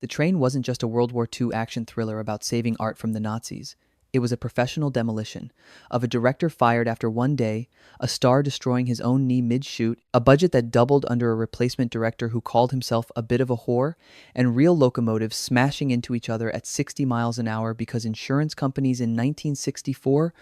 The Train wasn't just a World War II action thriller about saving art from the Nazis. It was a professional demolition of a director fired after one day, a star destroying his own knee mid-shoot, a budget that doubled under a replacement director who called himself a bit of a whore, and real locomotives smashing into each other at 60 miles an hour because insurance companies in 1964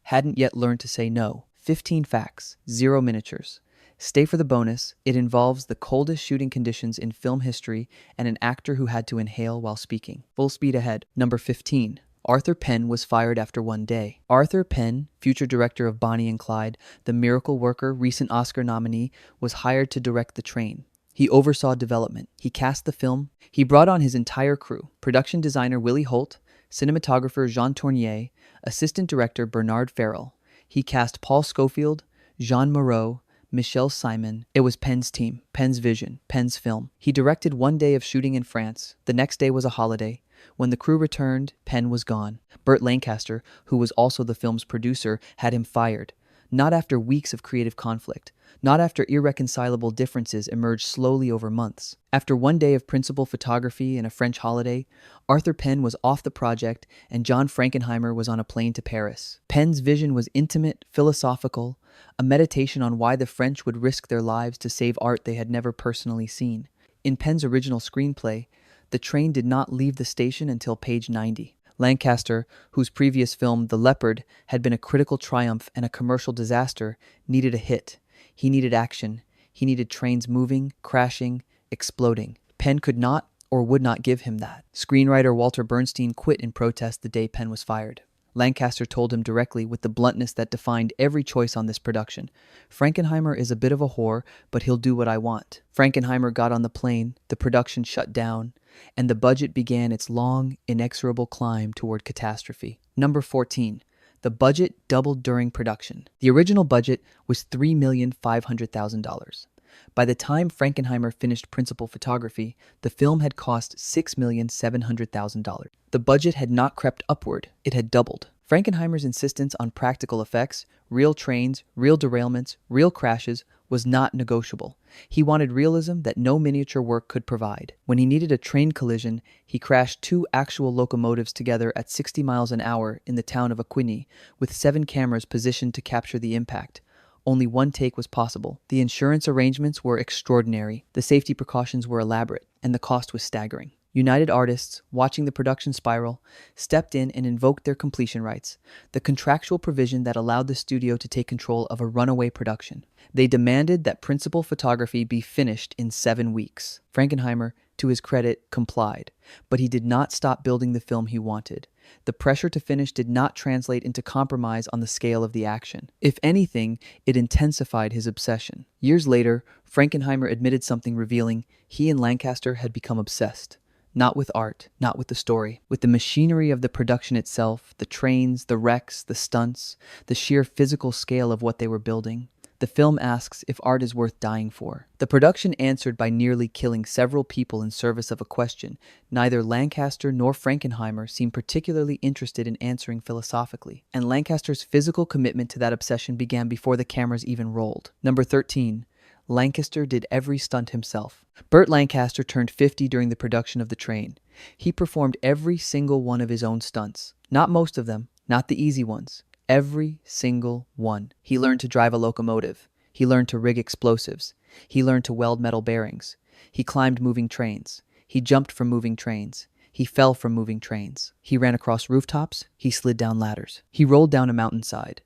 hadn't yet learned to say no. 15 facts, 0 miniatures. Stay for the bonus. It involves the coldest shooting conditions in film history and an actor who had to inhale while speaking. Full speed ahead. Number 15. Arthur Penn was fired after one day. Arthur Penn, future director of Bonnie and Clyde, The Miracle Worker, recent Oscar nominee, was hired to direct The Train. He oversaw development. He cast the film. He brought on his entire crew: production designer Willie Holt, cinematographer Jean Tournier, assistant director Bernard Farrell. He cast Paul Scofield, Jeanne Moreau, Michel Simon. It was Penn's team, Penn's vision, Penn's film. He directed one day of shooting in France. The next day was a holiday. When the crew returned, Penn was gone. Burt Lancaster, who was also the film's producer, had him fired. Not after weeks of creative conflict. Not after irreconcilable differences emerged slowly over months. After one day of principal photography and a French holiday, Arthur Penn was off the project and John Frankenheimer was on a plane to Paris. Penn's vision was intimate, philosophical, a meditation on why the French would risk their lives to save art they had never personally seen. In Penn's original screenplay, The Train did not leave the station until page 90. Lancaster, whose previous film, The Leopard, had been a critical triumph and a commercial disaster, needed a hit. He needed action. He needed trains moving, crashing, exploding. Penn could not or would not give him that. Screenwriter Walter Bernstein quit in protest the day Penn was fired. Lancaster told him directly, with the bluntness that defined every choice on this production, "Frankenheimer is a bit of a whore, but he'll do what I want." Frankenheimer got on the plane, the production shut down, and the budget began its long, inexorable climb toward catastrophe. Number 14. The budget doubled during production. The original budget was $3,500,000. By the time Frankenheimer finished principal photography, the film had cost $6,700,000. The budget had not crept upward, it had doubled. Frankenheimer's insistence on practical effects, real trains, real derailments, real crashes, was not negotiable. He wanted realism that no miniature work could provide. When he needed a train collision, he crashed 2 actual locomotives together at 60 miles an hour in the town of Aquini, with 7 cameras positioned to capture the impact. Only one take was possible. The insurance arrangements were extraordinary, the safety precautions were elaborate, and the cost was staggering. United Artists, watching the production spiral, stepped in and invoked their completion rights, the contractual provision that allowed the studio to take control of a runaway production. They demanded that principal photography be finished in 7 weeks. Frankenheimer, to his credit, complied, but he did not stop building the film he wanted. The pressure to finish did not translate into compromise on the scale of the action. If anything, it intensified his obsession. Years later, Frankenheimer admitted something revealing: he and Lancaster had become obsessed. Not with art, not with the story, with the machinery of the production itself, the trains, the wrecks, the stunts, the sheer physical scale of what they were building. The film asks if art is worth dying for. The production answered by nearly killing several people in service of a question neither Lancaster nor Frankenheimer seemed particularly interested in answering philosophically, and Lancaster's physical commitment to that obsession began before the cameras even rolled. Number 13. Lancaster did every stunt himself. Burt Lancaster turned 50 during the production of The Train. He performed every single one of his own stunts. Not most of them, not the easy ones. Every single one. He learned to drive a locomotive. He learned to rig explosives. He learned to weld metal bearings. He climbed moving trains. He jumped from moving trains. He fell from moving trains. He ran across rooftops. He slid down ladders. He rolled down a mountainside.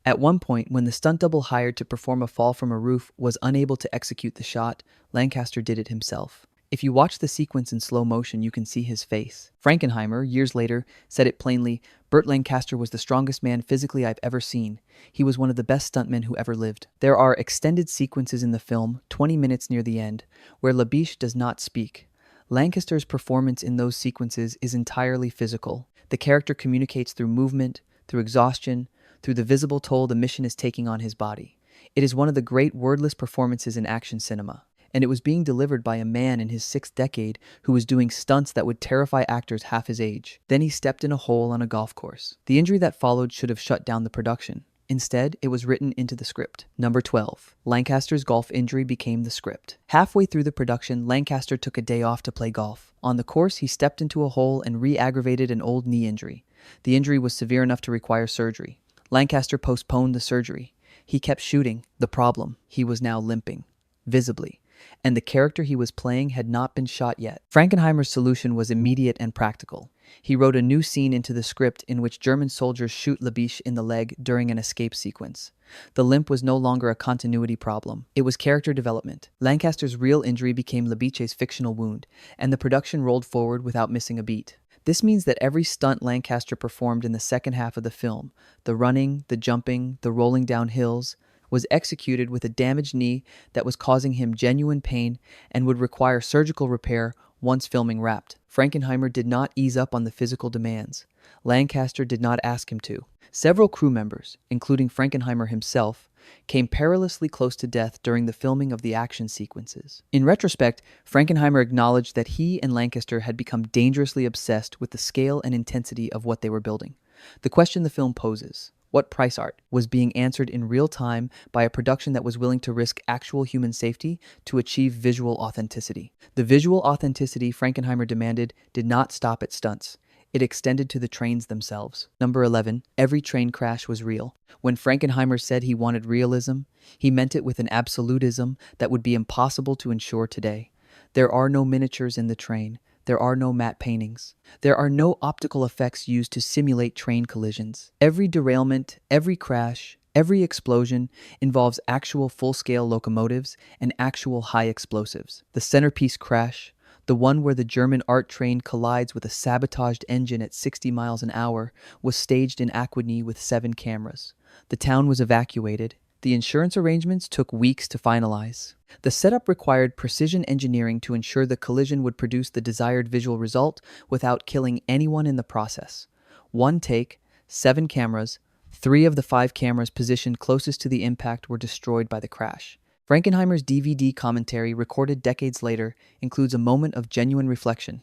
At one point, when the stunt double hired to perform a fall from a roof was unable to execute the shot, Lancaster did it himself. If you watch the sequence in slow motion, you can see his face. Frankenheimer, years later, said it plainly: "Burt Lancaster was the strongest man physically I've ever seen. He was one of the best stuntmen who ever lived." There are extended sequences in the film, 20 minutes near the end, where Labiche does not speak. Lancaster's performance in those sequences is entirely physical. The character communicates through movement, through exhaustion, through the visible toll the mission is taking on his body. It is one of the great wordless performances in action cinema, and it was being delivered by a man in his 6th decade who was doing stunts that would terrify actors half his age. Then he stepped in a hole on a golf course. The injury that followed should have shut down the production. Instead, it was written into the script. Number 12. Lancaster's golf injury became the script. Halfway through the production, Lancaster took a day off to play golf. On the course, he stepped into a hole and re-aggravated an old knee injury. The injury was severe enough to require surgery. Lancaster postponed the surgery. He kept shooting. The problem, he was now limping, visibly, and the character he was playing had not been shot yet. Frankenheimer's solution was immediate and practical. He wrote a new scene into the script in which German soldiers shoot Labiche in the leg during an escape sequence. The limp was no longer a continuity problem. It was character development. Lancaster's real injury became Labiche's fictional wound, and the production rolled forward without missing a beat. This means that every stunt Lancaster performed in the second half of the film, the running, the jumping, the rolling down hills, was executed with a damaged knee that was causing him genuine pain and would require surgical repair once filming wrapped. Frankenheimer did not ease up on the physical demands. Lancaster did not ask him to. Several crew members, including Frankenheimer himself, came perilously close to death during the filming of the action sequences. In retrospect, Frankenheimer acknowledged that he and Lancaster had become dangerously obsessed with the scale and intensity of what they were building. The question the film poses, what price art, was being answered in real time by a production that was willing to risk actual human safety to achieve visual authenticity. The visual authenticity Frankenheimer demanded did not stop at stunts. It extended to the trains themselves. Number 11. Every train crash was real. When Frankenheimer said he wanted realism, he meant it with an absolutism that would be impossible to ensure today. There are no miniatures in the train. There are no matte paintings. There are no optical effects used to simulate train collisions. Every derailment, every crash, every explosion involves actual full-scale locomotives and actual high explosives. The centerpiece crash, the one where the German art train collides with a sabotaged engine at 60 miles an hour, was staged in Aquagny with 7 cameras. The town was evacuated. The insurance arrangements took weeks to finalize. The setup required precision engineering to ensure the collision would produce the desired visual result without killing anyone in the process. 1 take, 7 cameras, 3 of the 5 cameras positioned closest to the impact were destroyed by the crash. Frankenheimer's DVD commentary, recorded decades later, includes a moment of genuine reflection.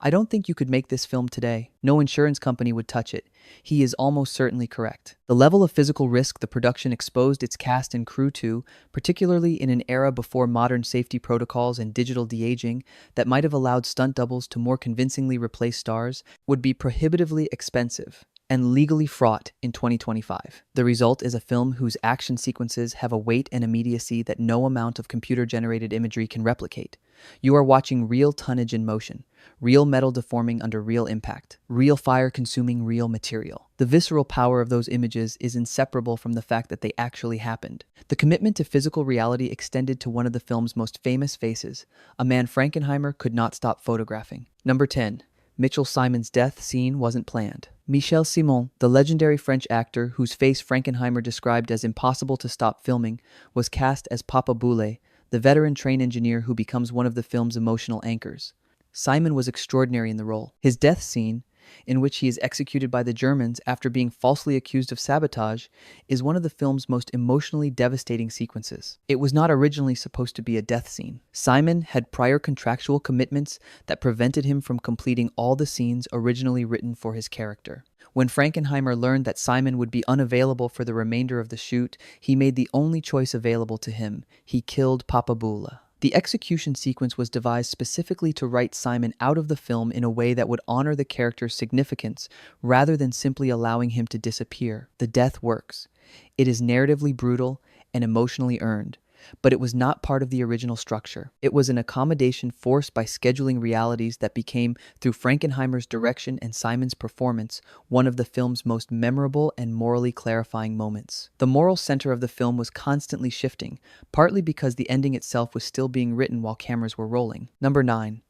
I don't think you could make this film today. No insurance company would touch it. He is almost certainly correct. The level of physical risk the production exposed its cast and crew to, particularly in an era before modern safety protocols and digital de-aging that might have allowed stunt doubles to more convincingly replace stars, would be prohibitively expensive and legally fraught in 2025. The result is a film whose action sequences have a weight and immediacy that no amount of computer-generated imagery can replicate. You are watching real tonnage in motion, real metal deforming under real impact, real fire consuming real material. The visceral power of those images is inseparable from the fact that they actually happened. The commitment to physical reality extended to one of the film's most famous faces, a man Frankenheimer could not stop photographing. Number 10. Michel Simon's death scene wasn't planned. Michel Simon, the legendary French actor whose face Frankenheimer described as impossible to stop filming, was cast as Papa Boule, the veteran train engineer who becomes one of the film's emotional anchors. Simon was extraordinary in the role. His death scene, in which he is executed by the Germans after being falsely accused of sabotage, is one of the film's most emotionally devastating sequences. It was not originally supposed to be a death scene. Simon had prior contractual commitments that prevented him from completing all the scenes originally written for his character. When Frankenheimer learned that Simon would be unavailable for the remainder of the shoot, he made the only choice available to him. He killed Papa Boule. The execution sequence was devised specifically to write Simon out of the film in a way that would honor the character's significance rather than simply allowing him to disappear. The death works. It is narratively brutal and emotionally earned, but it was not part of the original structure. It was an accommodation forced by scheduling realities that became, through Frankenheimer's direction and Simon's performance, one of the film's most memorable and morally clarifying moments. The moral center of the film was constantly shifting, partly because the ending itself was still being written while cameras were rolling. Number 9.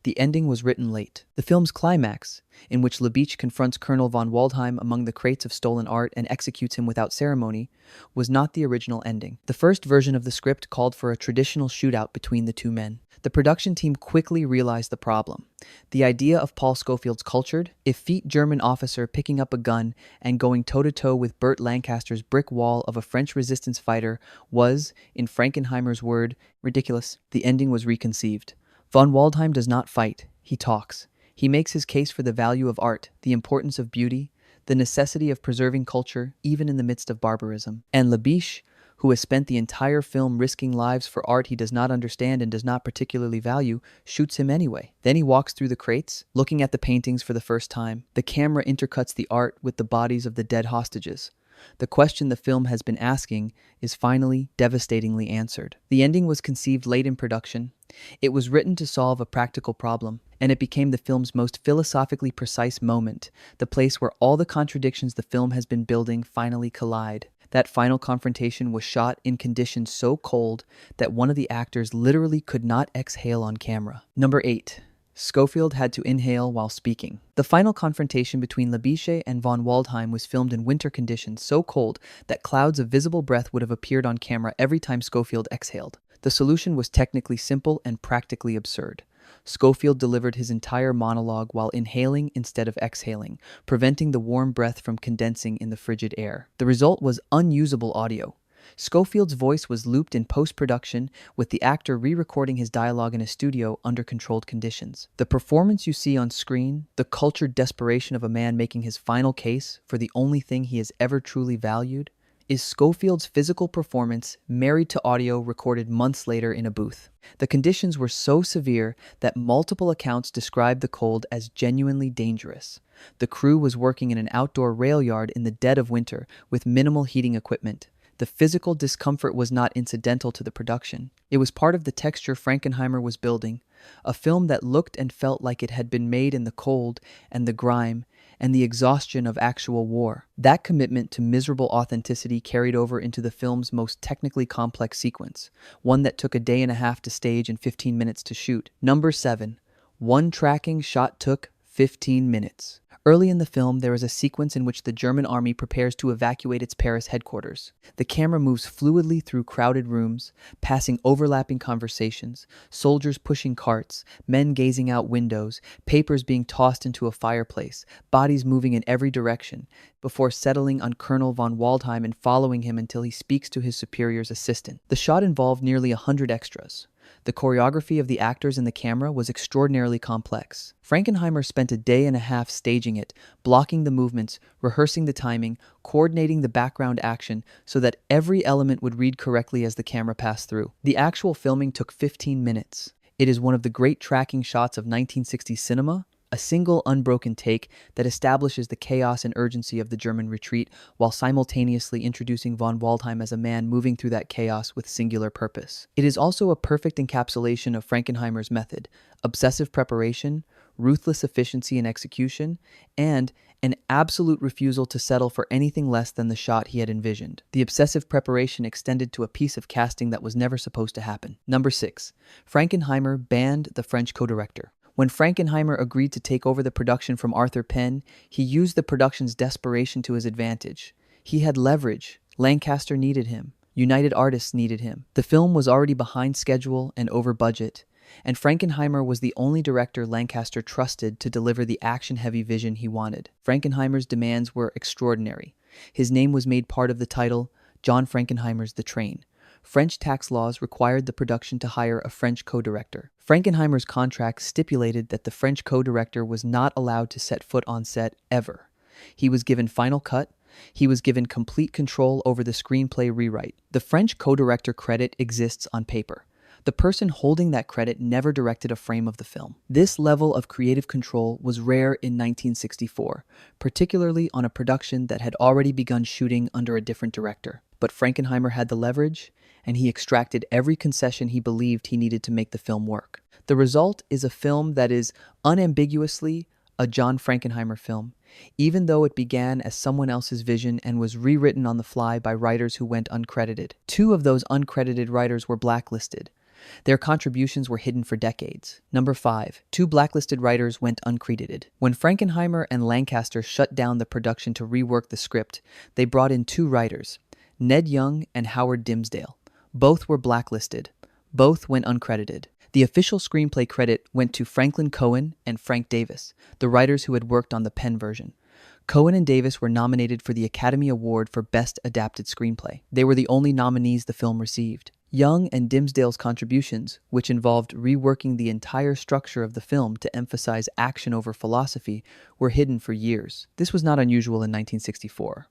The ending was written late. The film's climax, in which Labiche confronts Colonel von Waldheim among the crates of stolen art and executes him without ceremony, was not the original ending. The first version of the script called for a traditional shootout between the two men. The production team quickly realized the problem. The idea of Paul Scofield's cultured, effete German officer picking up a gun and going toe-to-toe with Burt Lancaster's brick wall of a French resistance fighter was, in Frankenheimer's word, ridiculous. The ending was reconceived. Von Waldheim does not fight, he talks. He makes his case for the value of art, the importance of beauty, the the necessity of preserving culture even in the midst of barbarism. And Labiche, who has spent the entire film risking lives for art he does not understand and does not particularly value, shoots him anyway. Then he walks through the crates, looking at the paintings for the first time. The camera intercuts the art with the bodies of the dead hostages. The question the film has been asking is finally devastatingly answered. The ending was conceived late in production. It was written to solve a practical problem, and it became the film's most philosophically precise moment, the place where all the contradictions the film has been building finally collide. That final confrontation was shot in conditions so cold that one of the actors literally could not exhale on camera. Number 8. Scofield had to inhale while speaking. The final confrontation between Labiche and von Waldheim was filmed in winter conditions so cold that clouds of visible breath would have appeared on camera every time Scofield exhaled. The solution was technically simple and practically absurd. Scofield delivered his entire monologue while inhaling instead of exhaling, preventing the warm breath from condensing in the frigid air. The result was unusable audio. Scofield's voice was looped in post-production, with the actor re-recording his dialogue in a studio under controlled conditions. The performance you see on screen, the cultured desperation of a man making his final case for the only thing he has ever truly valued, is Scofield's physical performance married to audio recorded months later in a booth. The conditions were so severe that multiple accounts described the cold as genuinely dangerous. The crew was working in an outdoor rail yard in the dead of winter with minimal heating equipment. The physical discomfort was not incidental to the production. It was part of the texture Frankenheimer was building, a film that looked and felt like it had been made in the cold and the grime and the exhaustion of actual war. That commitment to miserable authenticity carried over into the film's most technically complex sequence, one that took a day and a half to stage and 15 minutes to shoot. Number 7. One tracking shot took 15 minutes. Early in the film, there is a sequence in which the German army prepares to evacuate its Paris headquarters. The camera moves fluidly through crowded rooms, passing overlapping conversations, soldiers pushing carts, men gazing out windows, papers being tossed into a fireplace, bodies moving in every direction, before settling on Colonel von Waldheim and following him until he speaks to his superior's assistant. The shot involved nearly 100 extras. The choreography of the actors and the camera was extraordinarily complex. Frankenheimer spent a day and a half staging it, blocking the movements, rehearsing the timing, coordinating the background action so that every element would read correctly as the camera passed through. The actual filming took 15 minutes. It is one of the great tracking shots of 1960s cinema, a single unbroken take that establishes the chaos and urgency of the German retreat while simultaneously introducing von Waldheim as a man moving through that chaos with singular purpose. It is also a perfect encapsulation of Frankenheimer's method: obsessive preparation, ruthless efficiency in execution, and an absolute refusal to settle for anything less than the shot he had envisioned. The obsessive preparation extended to a piece of casting that was never supposed to happen. Number 6. Frankenheimer banned the French co-director. When Frankenheimer agreed to take over the production from Arthur Penn, he used the production's desperation to his advantage. He had leverage. Lancaster needed him. United Artists needed him. The film was already behind schedule and over budget, and Frankenheimer was the only director Lancaster trusted to deliver the action-heavy vision he wanted. Frankenheimer's demands were extraordinary. His name was made part of the title, John Frankenheimer's The Train. French tax laws required the production to hire a French co-director. Frankenheimer's contract stipulated that the French co-director was not allowed to set foot on set ever. He was given final cut. He was given complete control over the screenplay rewrite. The French co-director credit exists on paper. The person holding that credit never directed a frame of the film. This level of creative control was rare in 1964, particularly on a production that had already begun shooting under a different director. But Frankenheimer had the leverage, and he extracted every concession he believed he needed to make the film work. The result is a film that is unambiguously a John Frankenheimer film, even though it began as someone else's vision and was rewritten on the fly by writers who went uncredited. 2 of those uncredited writers were blacklisted. Their contributions were hidden for decades. Number 5. 2 blacklisted writers went uncredited. When Frankenheimer and Lancaster shut down the production to rework the script, they brought in 2 writers, Ned Young and Howard Dimsdale. Both were blacklisted. Both went uncredited. The official screenplay credit went to Franklin Cohen and Frank Davis, the writers who had worked on the Penn version. Cohen and Davis were nominated for the Academy Award for Best Adapted Screenplay. They were the only nominees the film received. Young and Dimsdale's contributions, which involved reworking the entire structure of the film to emphasize action over philosophy, were hidden for years. This was not unusual in 1964.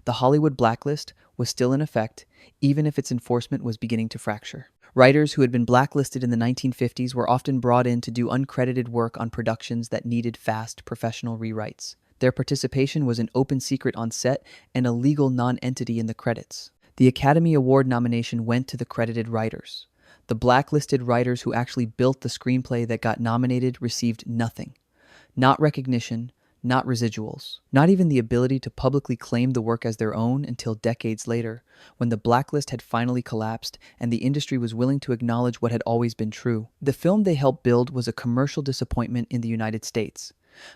The Hollywood blacklist was still in effect, even if its enforcement was beginning to fracture. Writers who had been blacklisted in the 1950s were often brought in to do uncredited work on productions that needed fast, professional rewrites. Their participation was an open secret on set and a legal non-entity in the credits. The Academy Award nomination went to the credited writers. The blacklisted writers who actually built the screenplay that got nominated received nothing. Not recognition, not residuals, not even the ability to publicly claim the work as their own until decades later, when the blacklist had finally collapsed and the industry was willing to acknowledge what had always been true. The film they helped build was a commercial disappointment in the United States,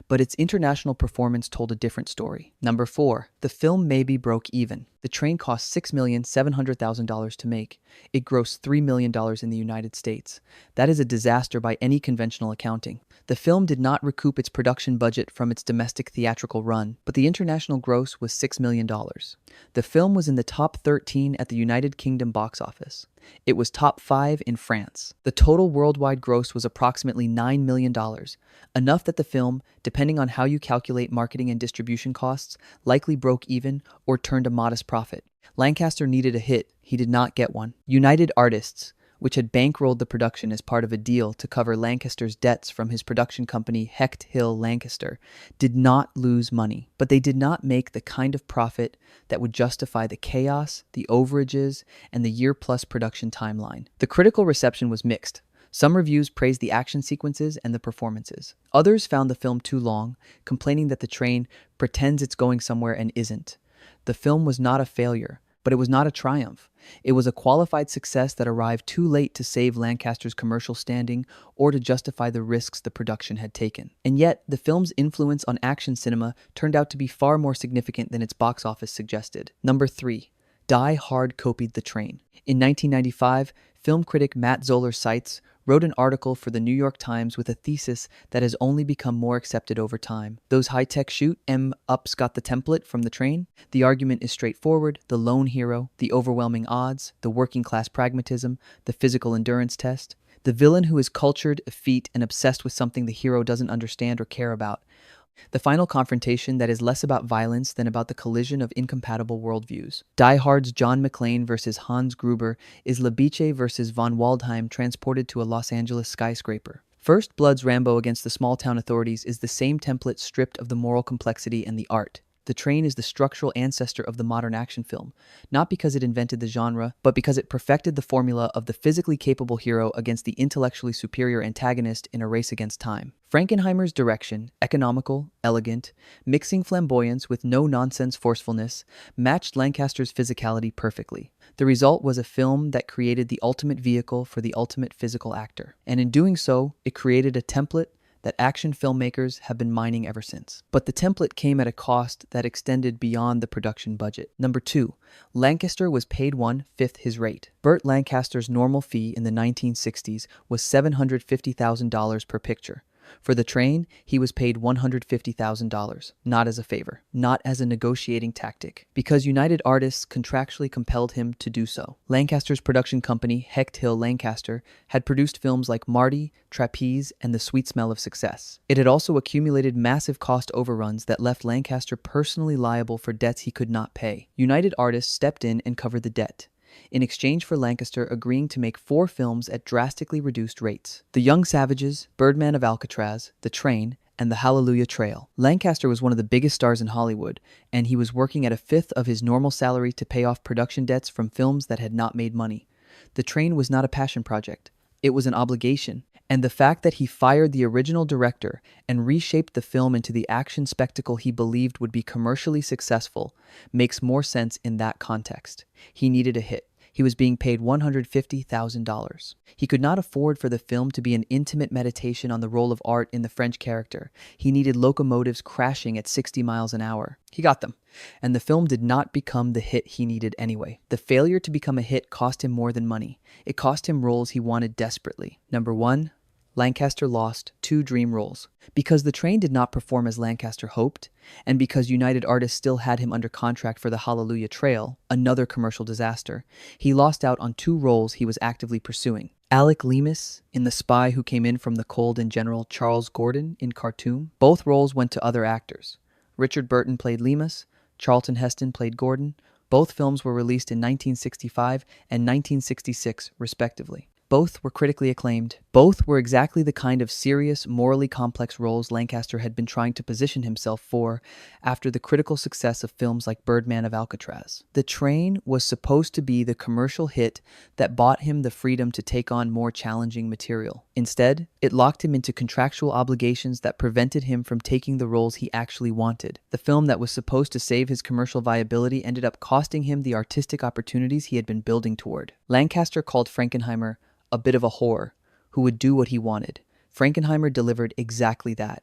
but its international performance told a different story. Number 4. The film maybe broke even. The Train cost $6,700,000 to make. It grossed $3 million in the United States. That is a disaster by any conventional accounting. The film did not recoup its production budget from its domestic theatrical run, but the international gross was $6 million. The film was in the top 13 at the United Kingdom box office. It was top 5 in France. The total worldwide gross was approximately $9 million, enough that the film, depending on how you calculate marketing and distribution costs, likely broke even or turned a modest profit. Lancaster needed a hit. He did not get one. United Artists, which had bankrolled the production as part of a deal to cover Lancaster's debts from his production company Hecht Hill Lancaster, did not lose money, but they did not make the kind of profit that would justify the chaos, the overages, and the year-plus production timeline. The critical reception was mixed. Some reviews praised the action sequences and the performances. Others found the film too long, complaining that the train pretends it's going somewhere and isn't. The film was not a failure, but it was not a triumph. It was a qualified success that arrived too late to save Lancaster's commercial standing or to justify the risks the production had taken. And yet, the film's influence on action cinema turned out to be far more significant than its box office suggested. Number 3. Die Hard copied The Train. In 1995, film critic Matt Zoller Seitz wrote an article for the New York Times with a thesis that has only become more accepted over time. Those high-tech shoot 'em ups got the template from The Train. The argument is straightforward: the lone hero, the overwhelming odds, the working-class pragmatism, the physical endurance test. The villain who is cultured, effete, and obsessed with something the hero doesn't understand or care about. The final confrontation that is less about violence than about the collision of incompatible worldviews. Die Hard's John McClane versus Hans Gruber is Labiche versus von Waldheim transported to a Los Angeles skyscraper. First Blood's Rambo against the small-town authorities is the same template stripped of the moral complexity and the art. The Train is the structural ancestor of the modern action film, not because it invented the genre, but because it perfected the formula of the physically capable hero against the intellectually superior antagonist in a race against time. Frankenheimer's direction, economical, elegant, mixing flamboyance with no-nonsense forcefulness, matched Lancaster's physicality perfectly. The result was a film that created the ultimate vehicle for the ultimate physical actor. And in doing so, it created a template that action filmmakers have been mining ever since. But the template came at a cost that extended beyond the production budget. Number 2. Lancaster was paid 1/5 his rate. Burt Lancaster's normal fee in the 1960s was $750,000 per picture. For The Train, he was paid $150,000, not as a favor, not as a negotiating tactic, because United Artists contractually compelled him to do so. Lancaster's production company, Hecht Hill Lancaster, had produced films like Marty, Trapeze, and The Sweet Smell of Success. It had also accumulated massive cost overruns that left Lancaster personally liable for debts he could not pay. United Artists stepped in and covered the debt, in exchange for Lancaster agreeing to make 4 films at drastically reduced rates: The Young Savages, Birdman of Alcatraz, The Train, and The Hallelujah Trail. Lancaster was one of the biggest stars in Hollywood, and he was working at a fifth of his normal salary to pay off production debts from films that had not made money. The Train was not a passion project. It was an obligation. And the fact that he fired the original director and reshaped the film into the action spectacle he believed would be commercially successful makes more sense in that context. He needed a hit. He was being paid $150,000. He could not afford for the film to be an intimate meditation on the role of art in the French character. He needed locomotives crashing at 60 miles an hour. He got them. And the film did not become the hit he needed anyway. The failure to become a hit cost him more than money. It cost him roles he wanted desperately. Number 1. Lancaster lost 2 dream roles. Because the train did not perform as Lancaster hoped, and because United Artists still had him under contract for the Hallelujah Trail, another commercial disaster, he lost out on 2 roles he was actively pursuing. Alec Leamis in The Spy Who Came In From the Cold and General Charles Gordon in Khartoum. Both roles went to other actors. Richard Burton played Leamis, Charlton Heston played Gordon. Both films were released in 1965 and 1966, respectively. Both were critically acclaimed. Both were exactly the kind of serious, morally complex roles Lancaster had been trying to position himself for after the critical success of films like Birdman of Alcatraz. The Train was supposed to be the commercial hit that bought him the freedom to take on more challenging material. Instead, it locked him into contractual obligations that prevented him from taking the roles he actually wanted. The film that was supposed to save his commercial viability ended up costing him the artistic opportunities he had been building toward. Lancaster called Frankenheimer a bit of a whore who would do what he wanted. Frankenheimer delivered exactly that,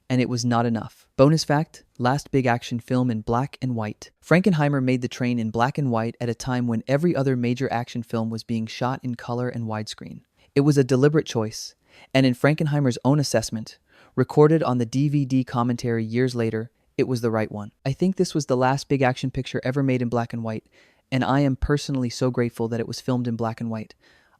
and it was not enough. Bonus fact, last big action film in black and white. Frankenheimer made The Train in black and white at a time when every other major action film was being shot in color and widescreen. It was a deliberate choice, and in Frankenheimer's own assessment, recorded on the DVD commentary years later, it was the right one. I think this was the last big action picture ever made in black and white, and I am personally so grateful that it was filmed in black and white.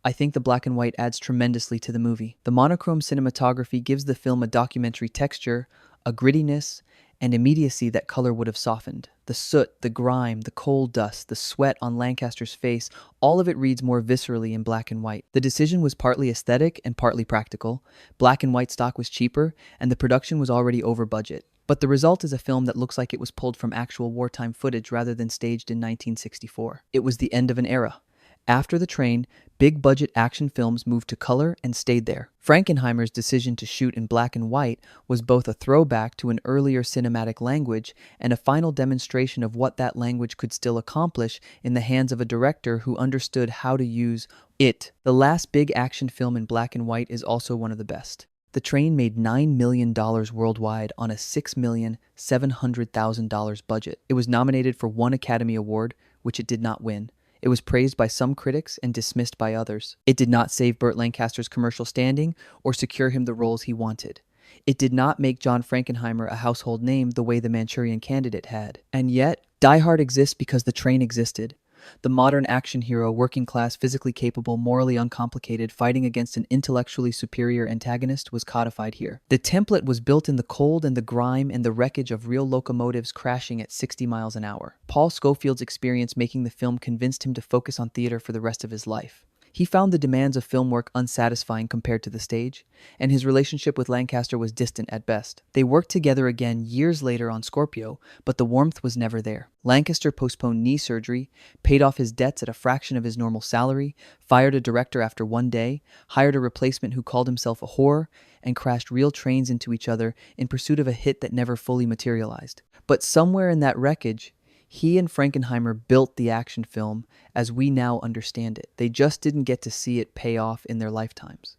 I think the black and white adds tremendously to the movie. The monochrome cinematography gives the film a documentary texture, a grittiness, and immediacy that color would have softened. The soot, the grime, the coal dust, the sweat on Lancaster's face, all of it reads more viscerally in black and white. The decision was partly aesthetic and partly practical. Black and white stock was cheaper, and the production was already over budget. But the result is a film that looks like it was pulled from actual wartime footage rather than staged in 1964. It was the end of an era. After The Train, big-budget action films moved to color and stayed there. Frankenheimer's decision to shoot in black and white was both a throwback to an earlier cinematic language and a final demonstration of what that language could still accomplish in the hands of a director who understood how to use it. The last big action film in black and white is also one of the best. The Train made $9 million worldwide on a $6,700,000 budget. It was nominated for 1 Academy Award, which it did not win. It was praised by some critics and dismissed by others. It did not save Burt Lancaster's commercial standing or secure him the roles he wanted. It did not make John Frankenheimer a household name the way The Manchurian Candidate had. And yet, Die Hard exists because The Train existed. The modern action hero, working class, physically capable, morally uncomplicated, fighting against an intellectually superior antagonist was codified here. The template was built in the cold and the grime and the wreckage of real locomotives crashing at 60 miles an hour. Paul Scofield's experience making the film convinced him to focus on theater for the rest of his life. He found the demands of film work unsatisfying compared to the stage, and his relationship with Lancaster was distant at best. They worked together again years later on Scorpio, but the warmth was never there. Lancaster postponed knee surgery, paid off his debts at a fraction of his normal salary, fired a director after 1 day, hired a replacement who called himself a whore, and crashed real trains into each other in pursuit of a hit that never fully materialized. But somewhere in that wreckage, he and Frankenheimer built the action film as we now understand it. They just didn't get to see it pay off in their lifetimes.